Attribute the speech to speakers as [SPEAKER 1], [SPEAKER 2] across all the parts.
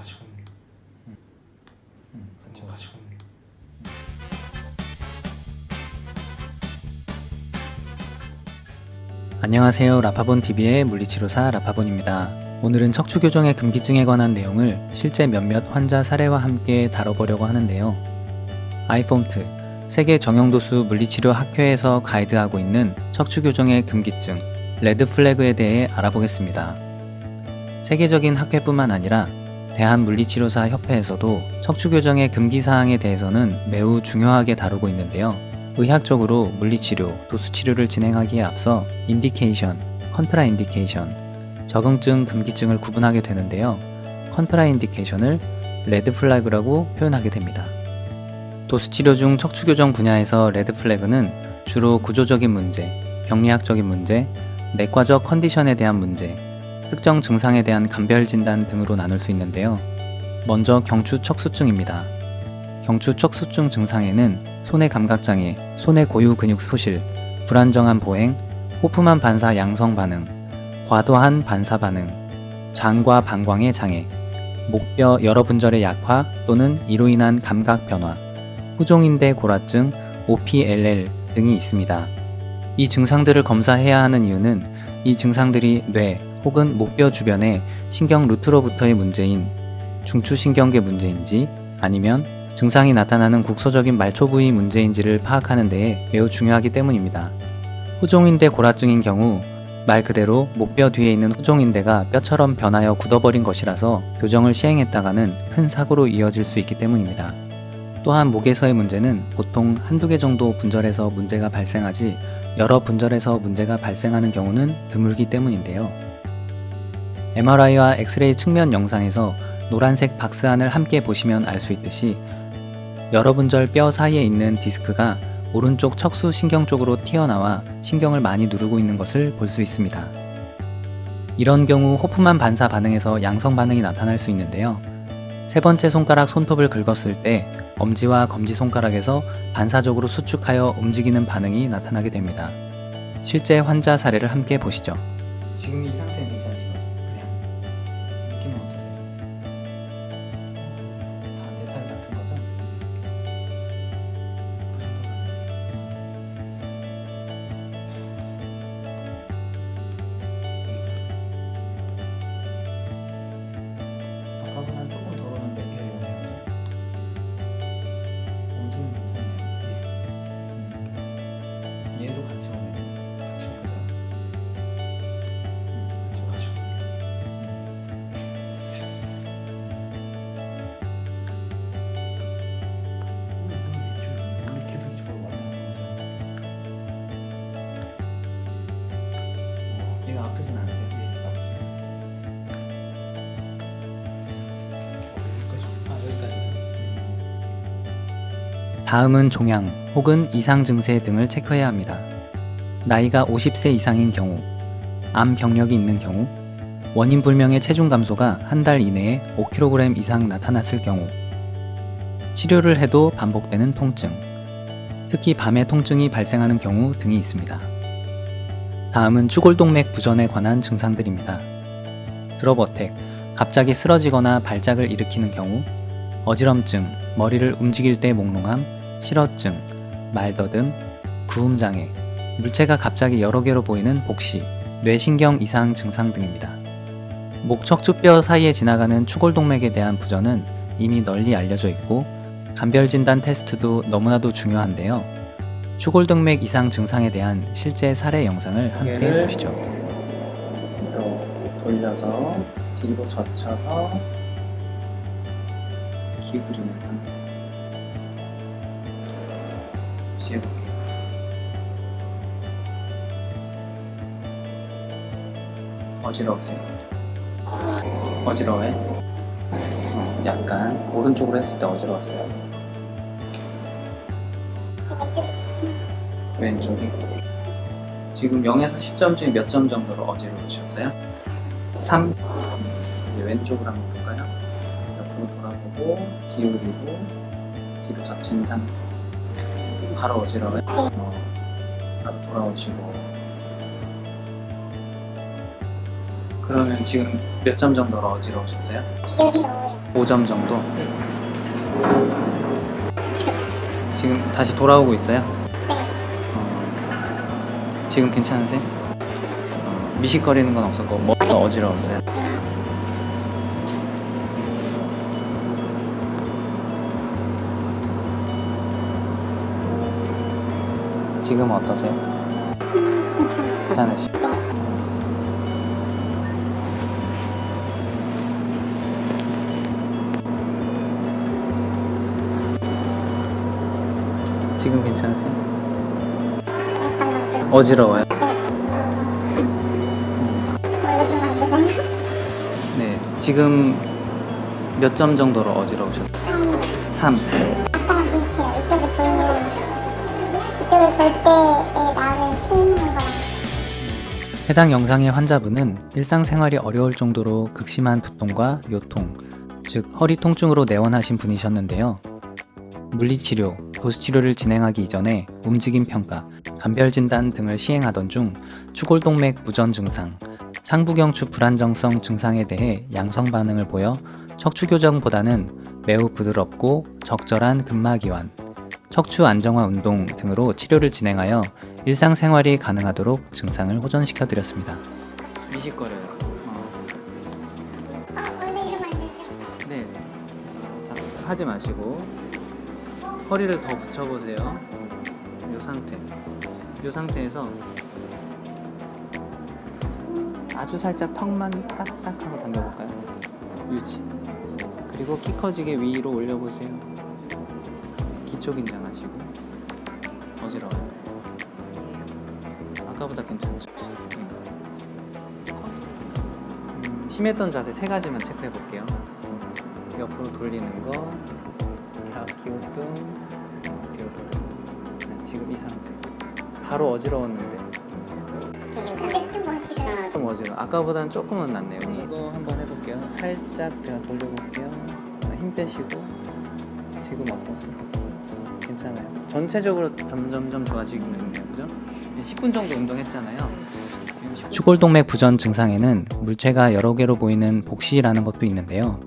[SPEAKER 1] 같이 걷는. 같이 걷는.
[SPEAKER 2] 안녕하세요. 라파본TV의 물리치료사 라파본입니다. 오늘은 척추 교정의 금기증에 관한 내용을 실제 몇몇 환자 사례와 함께 다뤄보려고 하는데요. 아이폼트, 세계 정형도수 물리치료 학회에서 가이드하고 있는 척추 교정의 금기증, 레드 플래그에 대해 알아보겠습니다. 세계적인 학회뿐만 아니라 대한물리치료사 협회에서도 척추 교정의 금기사항에 대해서는 매우 중요하게 다루고 있는데요. 의학적으로 물리치료, 도수치료를 진행하기에 앞서 인디케이션, 컨트라인디케이션, 적응증, 금기증을 구분하게 되는데요. 컨트라인디케이션을 레드 플래그라고 표현하게 됩니다. 도수치료 중 척추 교정 분야에서 레드 플래그는 주로 구조적인 문제, 병리학적인 문제, 내과적 컨디션에 대한 문제, 특정 증상에 대한 감별 진단 등으로 나눌 수 있는데요. 먼저 경추척수증입니다. 경추척수증 증상에는 손의 감각장애, 손의 고유 근육 소실, 불안정한 보행, 호프만 반사 양성 반응, 과도한 반사 반응, 장과 방광의 장애, 목뼈 여러 분절의 약화 또는 이로 인한 감각 변화, 후종인대 골화증, OPLL 등이 있습니다. 이 증상들을 검사해야 하는 이유는 이 증상들이 뇌 혹은 목뼈 주변의 신경 루트로부터의 문제인 중추신경계 문제인지 아니면 증상이 나타나는 국소적인 말초 부위 문제인지를 파악하는 데에 매우 중요하기 때문입니다. 후종인대 골화증인 경우 말 그대로 목뼈 뒤에 있는 후종인대가 뼈처럼 변하여 굳어버린 것이라서 교정을 시행했다가는 큰 사고로 이어질 수 있기 때문입니다. 또한 목에서의 문제는 보통 한두 개 정도 분절에서 문제가 발생하지 여러 분절에서 문제가 발생하는 경우는 드물기 때문인데요. MRI와 엑스레이 측면 영상에서 노란색 박스안을 함께 보시면 알 수 있듯이 여러 분절 뼈 사이에 있는 디스크가 오른쪽 척수 신경 쪽으로 튀어나와 신경을 많이 누르고 있는 것을 볼 수 있습니다. 이런 경우 호프만 반사 반응에서 양성 반응이 나타날 수 있는데요. 세 번째 손가락 손톱을 긁었을 때 엄지와 검지손가락에서 반사적으로 수축하여 움직이는 반응이 나타나게 됩니다. 실제 환자 사례를 함께 보시죠. 지금 이 상태는 괜찮으신 거죠? 그냥 느낌은 어떠세요? 다 내 살 같은 거죠? 아까보다는 조금 덜었는데 엄지는 괜찮네요. 얘도 같이 오네요.
[SPEAKER 1] 같이 걷자. 같이 걷는. 원래 계속 저거 만나는 거잖아.
[SPEAKER 2] 얘가 아프진 않으세요? 여기까지. 다음은 종양 혹은 이상 증세 등을 체크해야 합니다. 나이가 50세 이상인 경우, 암 경력이 있는 경우, 원인 불명의 체중 감소가 한 달 이내에 5kg 이상 나타났을 경우, 치료를 해도 반복되는 통증, 특히 밤에 통증이 발생하는 경우 등이 있습니다. 다음은 추골동맥 부전에 관한 증상들입니다. 드롭어택, 갑자기 쓰러지거나 발작을 일으키는 경우, 어지럼증, 머리를 움직일 때 몽롱함, 실어증, 말더듬, 구음장애, 물체가 갑자기 여러 개로 보이는 복시, 뇌신경 이상 증상 등입니다. 목 척추뼈 사이에 지나가는 추골동맥에 대한 부전은 이미 널리 알려져 있고 감별진단 테스트도 너무나도 중요한데요. 추골동맥 이상 증상에 대한 실제 사례 영상을 함께 보시죠.
[SPEAKER 3] 이렇게 돌려서 뒤로 젖혀서 기울이는 상태. 유지해볼게요. 어지러우세요? 어지러워요? 약간 오른쪽으로 했을 때 어지러웠어요? 왼쪽이? 지금 0에서 10점 중에 몇 점 정도로 어지러우셨어요? 3? 이제 왼쪽으로 한번 볼까요? 옆으로 돌아보고 기울이고 뒤로 젖힌 상태. 바로 어지러워요? 바로 돌아오시고 그러면 지금 몇 점 정도로 어지러우셨어요? 5점 정도? 지금 다시 돌아오고 있어요? 지금 괜찮으세요? 미식거리는 건 없었고 뭐가 어지러웠어요? 지금 어떠세요? 괜찮으시고 지금 괜찮으세요? 어지러워요? 네, 지금 몇 점 정도로 어지러우셨어요? 3.
[SPEAKER 4] 아까랑 비슷해요. 이쪽에 보이는 이쪽에 볼 때에 나는 피 있는 거랑
[SPEAKER 2] 해당 영상의 환자분은 일상생활이 어려울 정도로 극심한 두통과 요통, 즉 허리 통증으로 내원하신 분이셨는데요. 물리치료, 도수치료를 진행하기 이전에 움직임 평가, 감별 진단 등을 시행하던 중 추골동맥 부전 증상, 상부경추 불안정성 증상에 대해 양성 반응을 보여 척추 교정보다는 매우 부드럽고 적절한 근막이완, 척추 안정화 운동 등으로 치료를 진행하여 일상생활이 가능하도록 증상을 호전시켜 드렸습니다. 미식거려요.
[SPEAKER 4] 원래 이러면 안 되죠?
[SPEAKER 3] 네. 자, 하지 마시고 허리를 더 붙여보세요. 이 상태. 이 상태에서 아주 살짝 턱만 까딱하고 당겨볼까요? 유지. 그리고 키 커지게 위로 올려보세요. 기초 긴장하시고. 어지러워요. 아까보다 괜찮죠? 심했던 자세 3가지만 체크해 볼게요. 옆으로 돌리는 거, 기호등, 뒤로 돌리는 거. 네, 지금 이 상태. 바로 어지러웠는데 좀 어지러워. 아까보다는 조금은 낫네요. 이거 한번 해볼게요. 살짝 제가 돌려볼게요. 힘 빼시고. 지금 어떠세요? 괜찮아요. 전체적으로 점점점 좋아지고 있네요. 그죠? 10분 정도 운동했잖아요. 지금 10분...
[SPEAKER 2] 추골동맥 부전 증상에는 물체가 여러 개로 보이는 복시라는 것도 있는데요.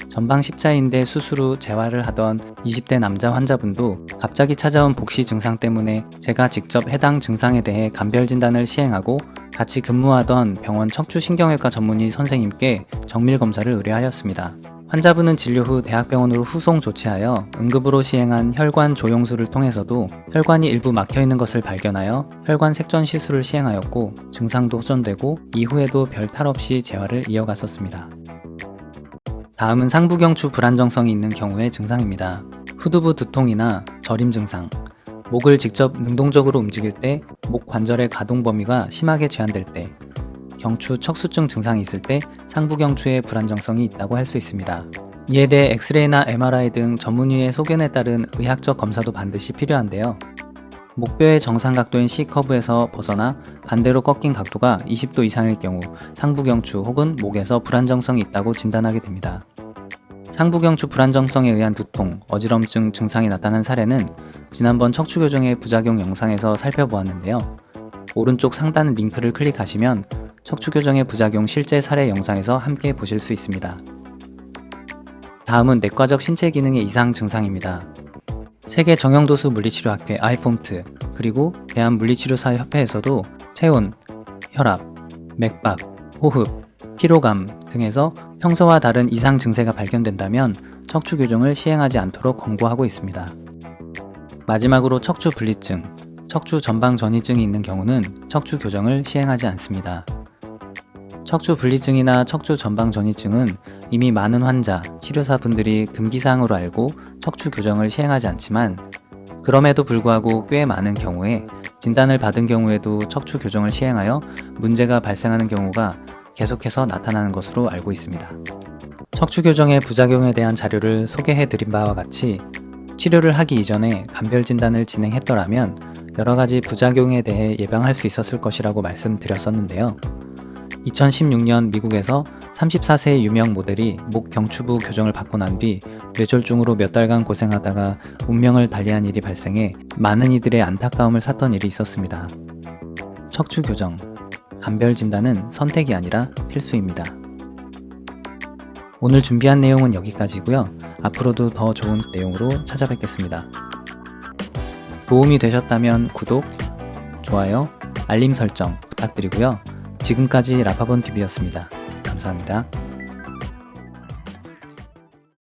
[SPEAKER 2] 전방 십자인대 수술 후 재활을 하던 20대 남자 환자분도 갑자기 찾아온 복시 증상 때문에 제가 직접 해당 증상에 대해 감별 진단을 시행하고 같이 근무하던 병원 척추신경외과 전문의 선생님께 정밀 검사를 의뢰하였습니다. 환자분은 진료 후 대학병원으로 후송 조치하여 응급으로 시행한 혈관 조영술을 통해서도 혈관이 일부 막혀있는 것을 발견하여 혈관 색전 시술을 시행하였고 증상도 호전되고 이후에도 별 탈 없이 재활을 이어갔었습니다. 다음은 상부경추 불안정성이 있는 경우의 증상입니다. 후두부 두통이나 저림 증상, 목을 직접 능동적으로 움직일 때 목 관절의 가동 범위가 심하게 제한될 때, 경추 척수증 증상이 있을 때 상부경추의 불안정성이 있다고 할 수 있습니다. 이에 대해 엑스레이나 MRI 등 전문의의 소견에 따른 의학적 검사도 반드시 필요한데요. 목뼈의 정상 각도인 C커브에서 벗어나 반대로 꺾인 각도가 20도 이상일 경우 상부경추 혹은 목에서 불안정성이 있다고 진단하게 됩니다. 상부경추 불안정성에 의한 두통, 어지럼증 증상이 나타난 사례는 지난번 척추교정의 부작용 영상에서 살펴보았는데요. 오른쪽 상단 링크를 클릭하시면 척추교정의 부작용 실제 사례 영상에서 함께 보실 수 있습니다. 다음은 내과적 신체 기능의 이상 증상입니다. 세계 정형도수 물리치료학회 아이폼트 그리고 대한물리치료사협회에서도 체온, 혈압, 맥박, 호흡, 피로감 등에서 평소와 다른 이상 증세가 발견된다면 척추 교정을 시행하지 않도록 권고하고 있습니다. 마지막으로 척추 분리증, 척추 전방 전이증이 있는 경우는 척추 교정을 시행하지 않습니다. 척추 분리증이나 척추 전방 전이증은 이미 많은 환자, 치료사분들이 금기사항으로 알고 척추 교정을 시행하지 않지만 그럼에도 불구하고 꽤 많은 경우에 진단을 받은 경우에도 척추 교정을 시행하여 문제가 발생하는 경우가 계속해서 나타나는 것으로 알고 있습니다. 척추 교정의 부작용에 대한 자료를 소개해 드린 바와 같이 치료를 하기 이전에 감별 진단을 진행했더라면 여러 가지 부작용에 대해 예방할 수 있었을 것이라고 말씀드렸었는데요. 2016년 미국에서 34세의 유명 모델이 목 경추부 교정을 받고 난 뒤 뇌졸중으로 몇 달간 고생하다가 운명을 달리한 일이 발생해 많은 이들의 안타까움을 샀던 일이 있었습니다. 척추 교정, 감별 진단은 선택이 아니라 필수입니다. 오늘 준비한 내용은 여기까지고요. 앞으로도 더 좋은 내용으로 찾아뵙겠습니다. 도움이 되셨다면 구독, 좋아요, 알림 설정 부탁드리고요. 지금까지 라파본TV였습니다. 감사합니다.